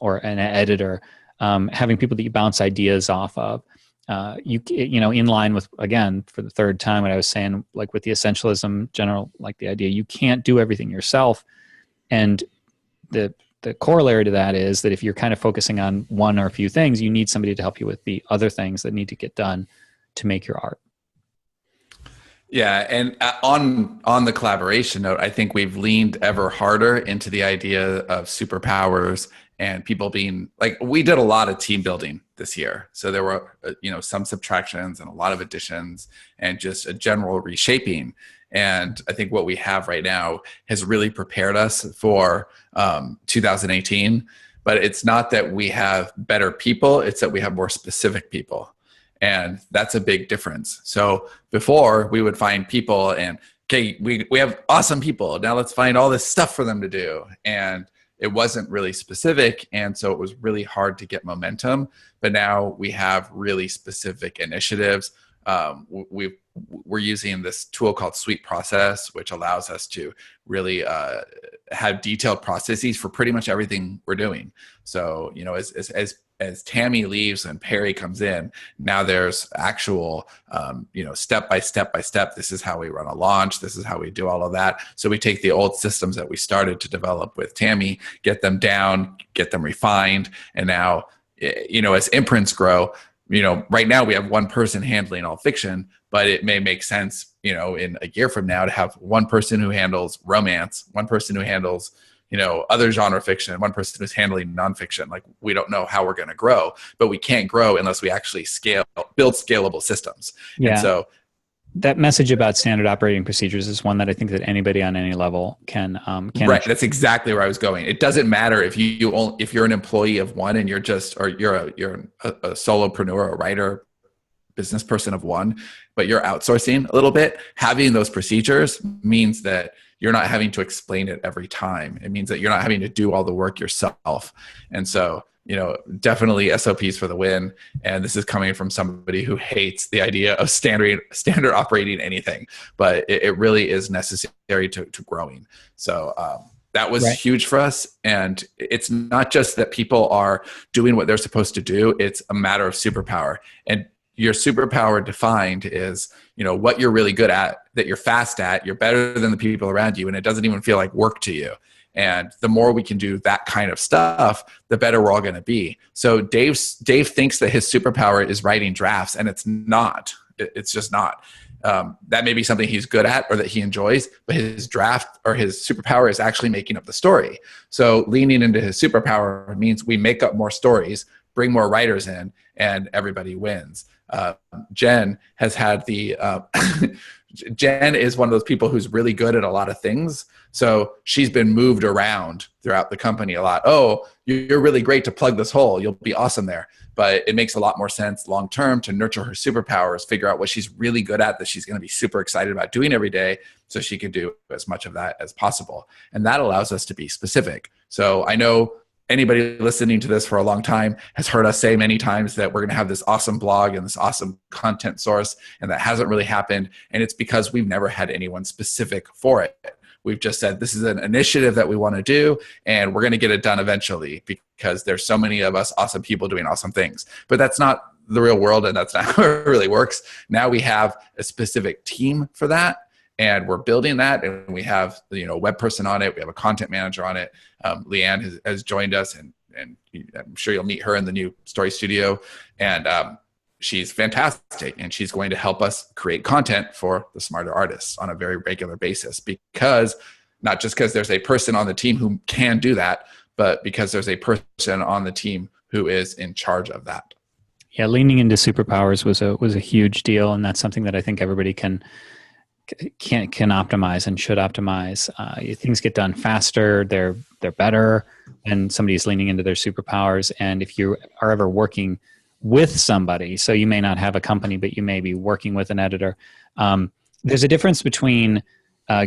[SPEAKER 1] or an editor, having people that you bounce ideas off of. In line with, again, for the third time, what I was saying, like with the essentialism general, like the idea you can't do everything yourself. And the corollary to that is that if you're kind of focusing on one or a few things, you need somebody to help you with the other things that need to get done to make your art.
[SPEAKER 2] Yeah, and on the collaboration note, I think we've leaned ever harder into the idea of superpowers and people being like, we did a lot of team building this year. So there were, some subtractions and a lot of additions and just a general reshaping. And I think what we have right now has really prepared us for 2018. But it's not that we have better people, it's that we have more specific people. And that's a big difference. So before we would find people and, okay, we have awesome people. Now let's find all this stuff for them to do. And it wasn't really specific. And so it was really hard to get momentum. But now we have really specific initiatives. We're using this tool called Suite Process, which allows us to really have detailed processes for pretty much everything we're doing. So, as Tammy leaves and Perry comes in, now there's actual, step by step by step. This is how we run a launch. This is how we do all of that. So we take the old systems that we started to develop with Tammy, get them down, get them refined. And now, as imprints grow, right now we have one person handling all fiction, but it may make sense, in a year from now to have one person who handles romance, one person who handles, other genre fiction, one person who's handling nonfiction. Like, we don't know how we're going to grow, but we can't grow unless we actually build scalable systems.
[SPEAKER 1] Yeah.
[SPEAKER 2] And so
[SPEAKER 1] that message about standard operating procedures is one that I think that anybody on any level can
[SPEAKER 2] right. That's exactly where I was going. It doesn't matter if you're an employee of one and you're a solopreneur, a writer, business person of one, but you're outsourcing a little bit. Having those procedures means that you're not having to explain it every time. It means that you're not having to do all the work yourself. And so, definitely SOPs for the win. And this is coming from somebody who hates the idea of standard operating anything, but it really is necessary to growing. So that was huge for us. And it's not just that people are doing what they're supposed to do. It's a matter of superpower. And your superpower defined is, what you're really good at, that you're fast at, you're better than the people around you, and it doesn't even feel like work to you. And the more we can do that kind of stuff, the better we're all going to be. So Dave thinks that his superpower is writing drafts, and it's not. It's just not. That may be something he's good at or that he enjoys, but his draft or his superpower is actually making up the story. So leaning into his superpower means we make up more stories, bring more writers in, and everybody wins. Jen has had Jen is one of those people who's really good at a lot of things. So she's been moved around throughout the company a lot. Oh, you're really great to plug this hole. You'll be awesome there. But it makes a lot more sense long-term to nurture her superpowers, figure out what she's really good at that she's going to be super excited about doing every day so she can do as much of that as possible. And that allows us to be specific. So I know anybody listening to this for a long time has heard us say many times that we're going to have this awesome blog and this awesome content source, and that hasn't really happened. And it's because we've never had anyone specific for it. We've just said, this is an initiative that we want to do, and we're going to get it done eventually because there's so many of us awesome people doing awesome things. But that's not the real world, and that's not how it really works. Now we have a specific team for that, and we're building that, and we have a web person on it. We have a content manager on it. Leanne has joined us, and I'm sure you'll meet her in the new Story Studio. And she's fantastic, and she's going to help us create content for the Smarter Artists on a very regular basis, because not just because there's a person on the team who can do that, but because there's a person on the team who is in charge of that.
[SPEAKER 1] Yeah, leaning into superpowers was a huge deal, and that's something that I think everybody can optimize and should optimize. Things get done faster, they're better when somebody's leaning into their superpowers. And if you are ever working with somebody, so you may not have a company, but you may be working with an editor, there's a difference between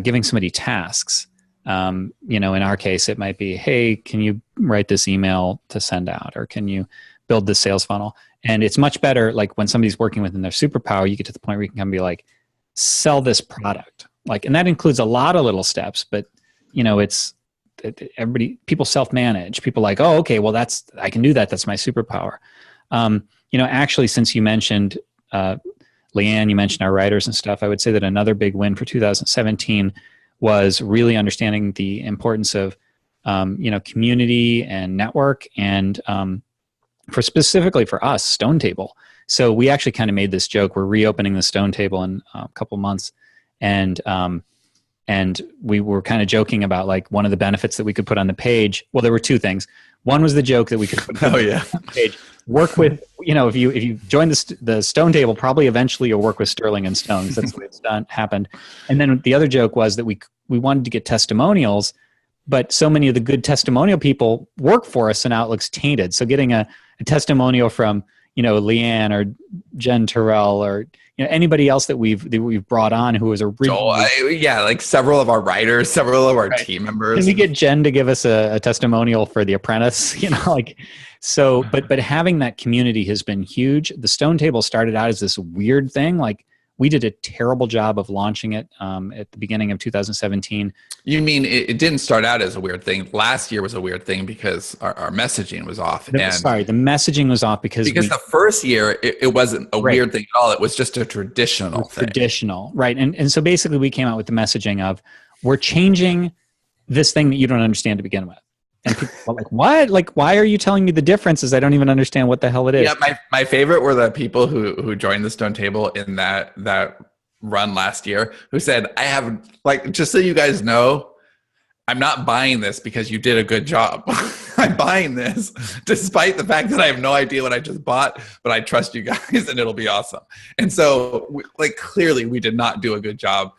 [SPEAKER 1] giving somebody tasks. In our case, it might be, hey, can you write this email to send out, or can you build this sales funnel? And it's much better, like when somebody's working within their superpower, you get to the point where you can come and be like, sell this product. And that includes a lot of little steps, but people self-manage. People like, oh, okay, well I can do that. That's my superpower. Actually, since you mentioned, Leanne, you mentioned our writers and stuff, I would say that another big win for 2017 was really understanding the importance of, community and network, and specifically for us, Stone Table. So we actually kind of made this joke. We're reopening the Stone Table in a couple months, and we were kind of joking about like one of the benefits that we could put on the page. Well, there were two things. One was the joke that we could put on the page. Work with, if you join the Stone Table, probably eventually you'll work with Sterling and Stone, because that's the way it's happened. And then the other joke was that we wanted to get testimonials, but so many of the good testimonial people work for us, and now it looks tainted. So getting a testimonial from Leanne or Jen Terrell or anybody else that we've brought on who was originally
[SPEAKER 2] like several of our writers, several of our team members.
[SPEAKER 1] Can we get Jen to give us a testimonial for The Apprentice? So, but having that community has been huge. The Stone Table started out as this weird thing. Like, we did a terrible job of launching it at the beginning of 2017.
[SPEAKER 2] You mean it didn't start out as a weird thing? Last year was a weird thing because our messaging was off.
[SPEAKER 1] The messaging was off because
[SPEAKER 2] the first year it wasn't a weird thing at all. It was just a traditional thing.
[SPEAKER 1] Traditional, right? And so basically we came out with the messaging of, we're changing this thing that you don't understand to begin with. And people were like, what? Like, why are you telling me the differences? I don't even understand what the hell it is.
[SPEAKER 2] Yeah, my favorite were the people who joined the Stone Table in that run last year, who said, I have, like, just so you guys know, I'm not buying this because you did a good job. I'm buying this despite the fact that I have no idea what I just bought, but I trust you guys and it'll be awesome. And so like clearly we did not do a good job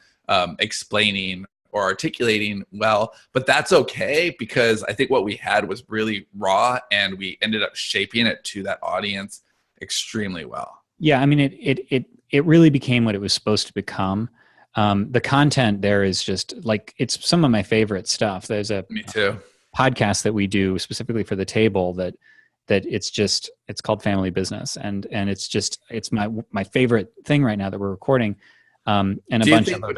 [SPEAKER 2] explaining or articulating well, but that's okay because I think what we had was really raw and we ended up shaping it to that audience extremely well.
[SPEAKER 1] Yeah, I mean, it really became what it was supposed to become. The content there is just like, it's some of my favorite stuff. There's a
[SPEAKER 2] Me too.
[SPEAKER 1] Podcast that we do specifically for the table that it's called Family Business. And it's my favorite thing right now that we're recording. And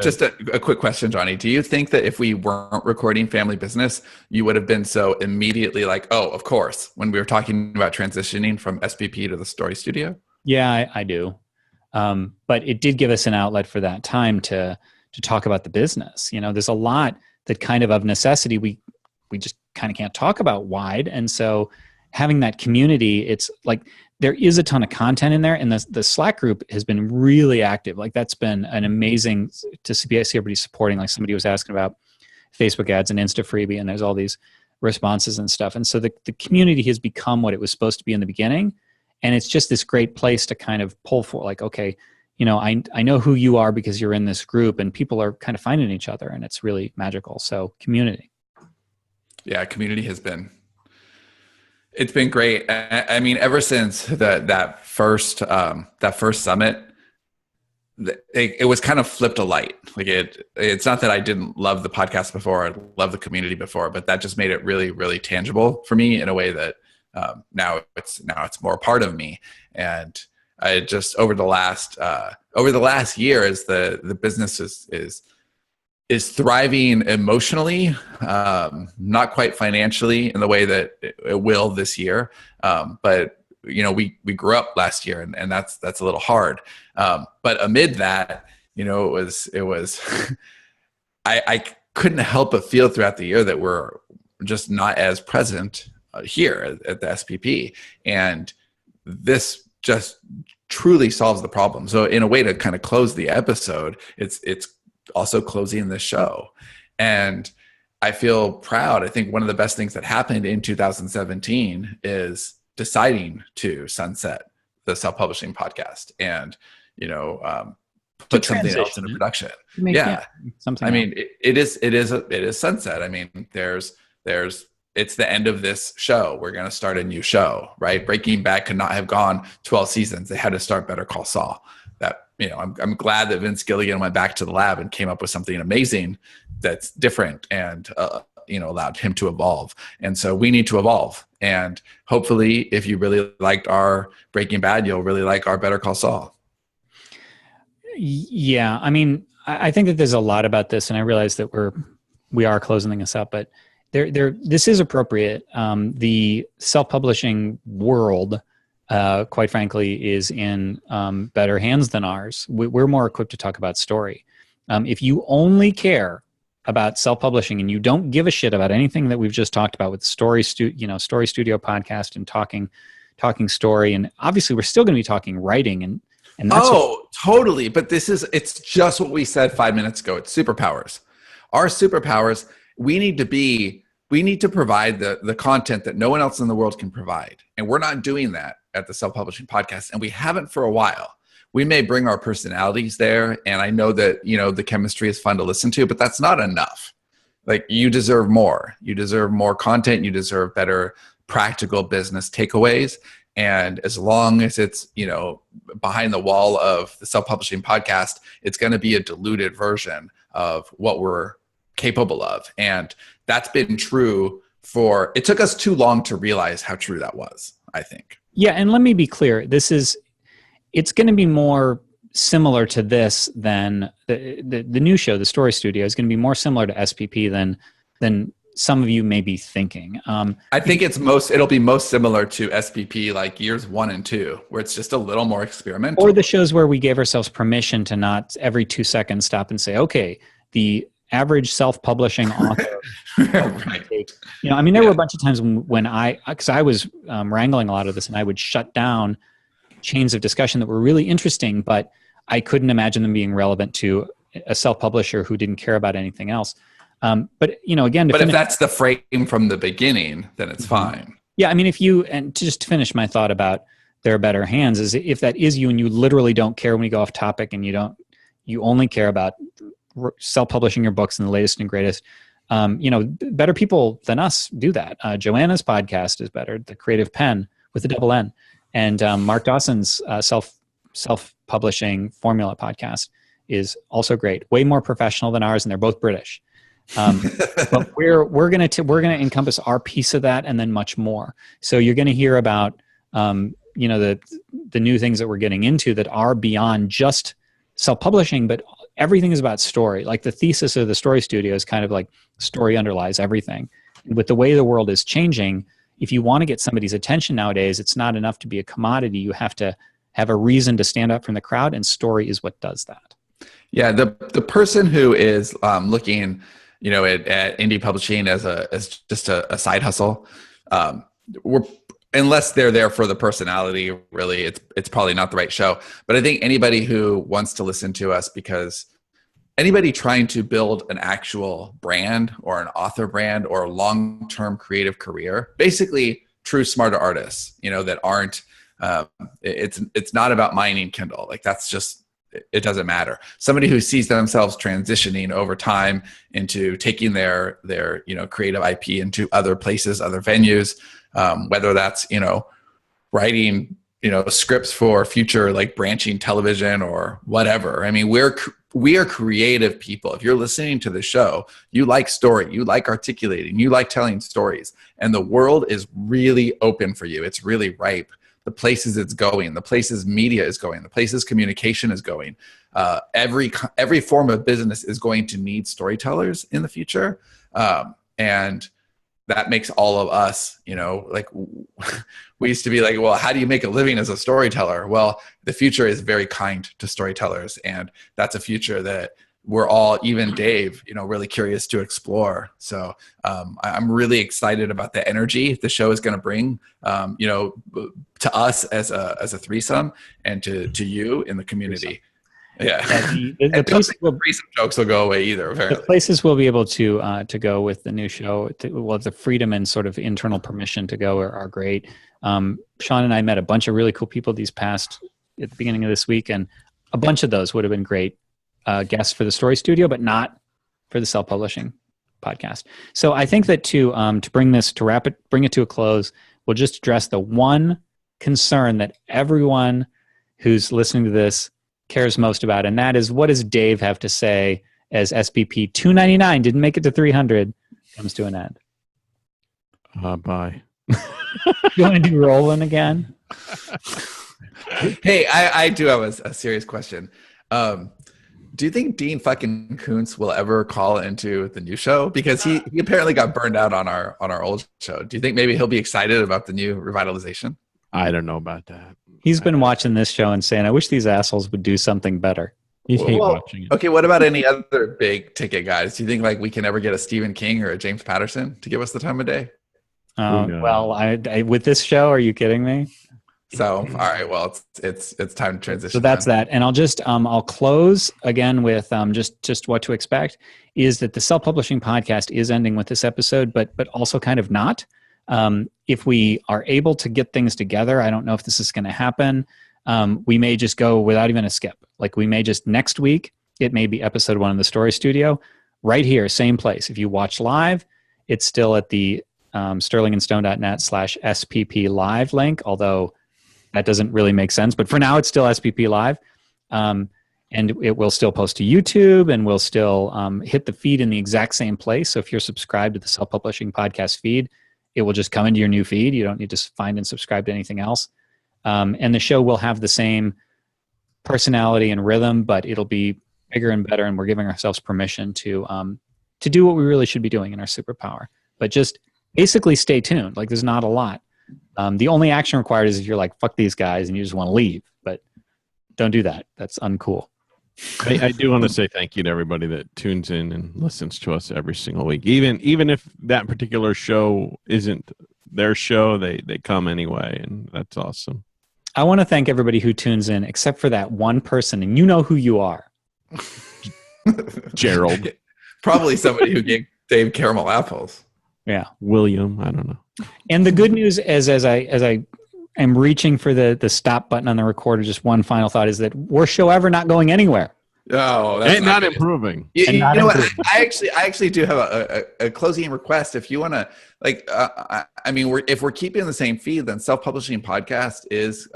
[SPEAKER 2] just a quick question, Johnny, do you think that if we weren't recording Family Business, you would have been so immediately like, oh, of course, when we were talking about transitioning from SPP to the Story Studio?
[SPEAKER 1] Yeah, I do. But it did give us an outlet for that time to talk about the business. You know, there's a lot that kind of necessity we just kind of can't talk about wide. And so having that community, it's like there is a ton of content in there, and the Slack group has been really active. Like that's been an amazing to see everybody supporting. Like somebody was asking about Facebook ads and Insta freebie, and there's all these responses and stuff. And so the community has become what it was supposed to be in the beginning. And it's just this great place to kind of pull for, like, okay, you know, I know who you are because you're in this group, and people are kind of finding each other, and it's really magical. So community. Yeah,
[SPEAKER 2] community it's been great. I mean, ever since that first summit, it was kind of flipped a light. Like it's not that I didn't love the podcast before, I loved the community before, but that just made it really, really tangible for me in a way that now it's more a part of me. And I just over the last year, as the business is thriving emotionally, not quite financially in the way that it will this year. But you know, we grew up last year, and that's a little hard. But amid that, you know, it was I couldn't help but feel throughout the year that we're just not as present here at the SPP, and this just truly solves the problem. So in a way to kind of close the episode, it's also closing the show. And I feel proud. I think one of the best things that happened in 2017 is deciding to sunset the self-publishing podcast and, you know, put something else into production.
[SPEAKER 1] Something.
[SPEAKER 2] I mean, it is sunset. I mean, it's the end of this show. We're going to start a new show, right? Breaking Bad could not have gone 12 seasons. They had to start Better Call Saul. That, you know, I'm glad that Vince Gilligan went back to the lab and came up with something amazing that's different and, you know, allowed him to evolve. And so we need to evolve. And hopefully if you really liked our Breaking Bad, you'll really like our Better Call Saul.
[SPEAKER 1] Yeah. I mean, I think that there's a lot about this, and I realize that we are closing this up, but this is appropriate. The self-publishing world, quite frankly, is in better hands than ours. We're more equipped to talk about story. If you only care about self-publishing and you don't give a shit about anything that we've just talked about with Story Studio podcast and talking story, and obviously we're still going to be talking writing and that's
[SPEAKER 2] totally. But it's just what we said 5 minutes ago. It's superpowers. Our superpowers. We need to provide the content that no one else in the world can provide. And we're not doing that at the Self-Publishing Podcast, and we haven't for a while. We may bring our personalities there, and I know that, you know, the chemistry is fun to listen to, but that's not enough. Like, you deserve more. You deserve more content. You deserve better practical business takeaways. And as long as it's, you know, behind the wall of the Self-Publishing Podcast, it's going to be a diluted version of what we're capable of. And that's been true it took us too long to realize how true that was, I think.
[SPEAKER 1] Yeah. And let me be clear. It's going to be more similar to this than the new show, The Story Studio, is going to be more similar to SPP than some of you may be thinking.
[SPEAKER 2] I think it'll be most similar to SPP, like years 1 and 2, where it's just a little more experimental.
[SPEAKER 1] Or the shows where we gave ourselves permission to not every 2 seconds stop and say, okay, the average self-publishing author.
[SPEAKER 2] Right.
[SPEAKER 1] You know, I mean, there were a bunch of times when because I was wrangling a lot of this, and I would shut down chains of discussion that were really interesting, but I couldn't imagine them being relevant to a self-publisher who didn't care about anything else. But again,
[SPEAKER 2] but if that's the frame from the beginning, then it's fine.
[SPEAKER 1] Yeah, I mean, and just to finish my thought about there are better hands, is if that is you and you literally don't care when you go off topic and you only care about self-publishing your books and the latest and greatest, better people than us do that. Joanna's podcast is better, The Creative Pen with a double N, and Mark Dawson's self-publishing formula podcast is also great, way more professional than ours, and they're both British. But we're gonna encompass our piece of that and then much more. So you're gonna hear about the new things that we're getting into that are beyond just self-publishing, but everything is about story. Like the thesis of the Story Studio is kind of like story underlies everything. And with the way the world is changing, if you want to get somebody's attention nowadays, it's not enough to be a commodity. You have to have a reason to stand up from the crowd, and story is what does that. Yeah,
[SPEAKER 2] the person who is looking, at indie publishing as just a side hustle, unless they're there for the personality, really, it's probably not the right show. But I think anybody who wants to listen to us, because anybody trying to build an actual brand or an author brand or a long-term creative career, basically true smarter artists, that aren't, it's not about mining Kindle. Like that's just, it doesn't matter. Somebody who sees themselves transitioning over time into taking their creative IP into other places, other venues, whether that's, writing, scripts for future like branching television or whatever. I mean, we are creative people. If you're listening to the show, you like story, you like articulating, you like telling stories, and the world is really open for you. It's really ripe. The places it's going, the places media is going, the places communication is going. Every form of business is going to need storytellers in the future. And that makes all of us, like we used to be like, well, how do you make a living as a storyteller? Well, the future is very kind to storytellers. And that's a future that we're all, even Dave, really curious to explore. So I'm really excited about the energy the show is going to bring, to us as a threesome and to you in the community. Yeah, the threesome jokes will go away either. Apparently.
[SPEAKER 1] The places we'll be able to go with the new show, the freedom and sort of internal permission to go are great. Sean and I met a bunch of really cool people at the beginning of this week, and a bunch of those would have been great guests for the Story Studio, but not for the self-publishing podcast. So I think that to bring it to a close, we'll just address the one concern that everyone who's listening to this cares most about, and that is, what does Dave have to say as SPP299 didn't make it to 300 comes to an end?
[SPEAKER 3] Bye.
[SPEAKER 1] You want to do rolling again?
[SPEAKER 2] Hey, I do have a serious question. Do you think Dean fucking Koontz will ever call into the new show? Because he apparently got burned out on our old show. Do you think maybe he'll be excited about the new revitalization?
[SPEAKER 3] I don't know about that.
[SPEAKER 1] He's been watching this show and saying, I wish these assholes would do something better.
[SPEAKER 3] He'd hate watching it.
[SPEAKER 2] Okay, what about any other big ticket guys? Do you think like we can ever get a Stephen King or a James Patterson to give us the time of day?
[SPEAKER 1] Well, I with this show, are you kidding me?
[SPEAKER 2] So, all right, well, it's time to transition.
[SPEAKER 1] So that's that. And I'll close again with just what to expect is that the self-publishing podcast is ending with this episode, but also kind of not. If we are able to get things together, I don't know if this is going to happen. We may just go without even a skip. Like we may just next week, it may be episode 1 of the Story Studio right here, same place. If you watch live, it's still at the sterlingandstone.net/SPP live link, although that doesn't really make sense. But for now, it's still SPP live. And it will still post to YouTube, and we'll still hit the feed in the exact same place. So if you're subscribed to the self-publishing podcast feed, it will just come into your new feed. You don't need to find and subscribe to anything else. And the show will have the same personality and rhythm, but it'll be bigger and better. And we're giving ourselves permission to do what we really should be doing in our superpower. But just basically stay tuned. Like there's not a lot. The only action required is if you're like, fuck these guys and you just want to leave. But don't do that. That's uncool.
[SPEAKER 3] I do want to say thank you to everybody that tunes in and listens to us every single week. Even if that particular show isn't their show, they come anyway, and that's awesome.
[SPEAKER 1] I want to thank everybody who tunes in, except for that one person, and you know who you are.
[SPEAKER 3] Gerald.
[SPEAKER 2] Probably somebody who gave Dave caramel apples.
[SPEAKER 1] Yeah.
[SPEAKER 3] William, I don't know.
[SPEAKER 1] And the good news is, as I am reaching for the stop button on the recorder, just one final thought is that worst show ever, not going anywhere.
[SPEAKER 2] Oh, that's
[SPEAKER 3] And not improving.
[SPEAKER 2] You
[SPEAKER 1] And not
[SPEAKER 2] know what?
[SPEAKER 1] improving.
[SPEAKER 2] I actually do have a closing request. If you want to, like, I mean, if we're keeping the same feed, then self-publishing podcast is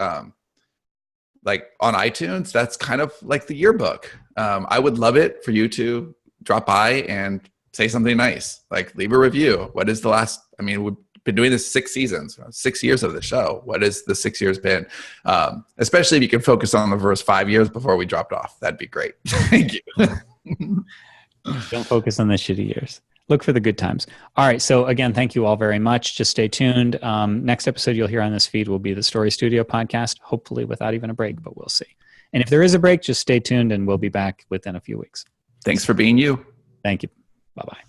[SPEAKER 2] like on iTunes. That's kind of like the yearbook. I would love it for you to drop by and say something nice, like leave a review. What is the last? I mean, we've been doing this 6 seasons, 6 years of the show. What has the 6 years been? Especially if you can focus on the first 5 years before we dropped off. That'd be great. Thank you.
[SPEAKER 1] Don't focus on the shitty years. Look for the good times. All right. So again, thank you all very much. Just stay tuned. Next episode you'll hear on this feed will be the Story Studio podcast, hopefully without even a break, but we'll see. And if there is a break, just stay tuned and we'll be back within a few weeks.
[SPEAKER 2] Thanks for being you.
[SPEAKER 1] Thank you. Bye-bye.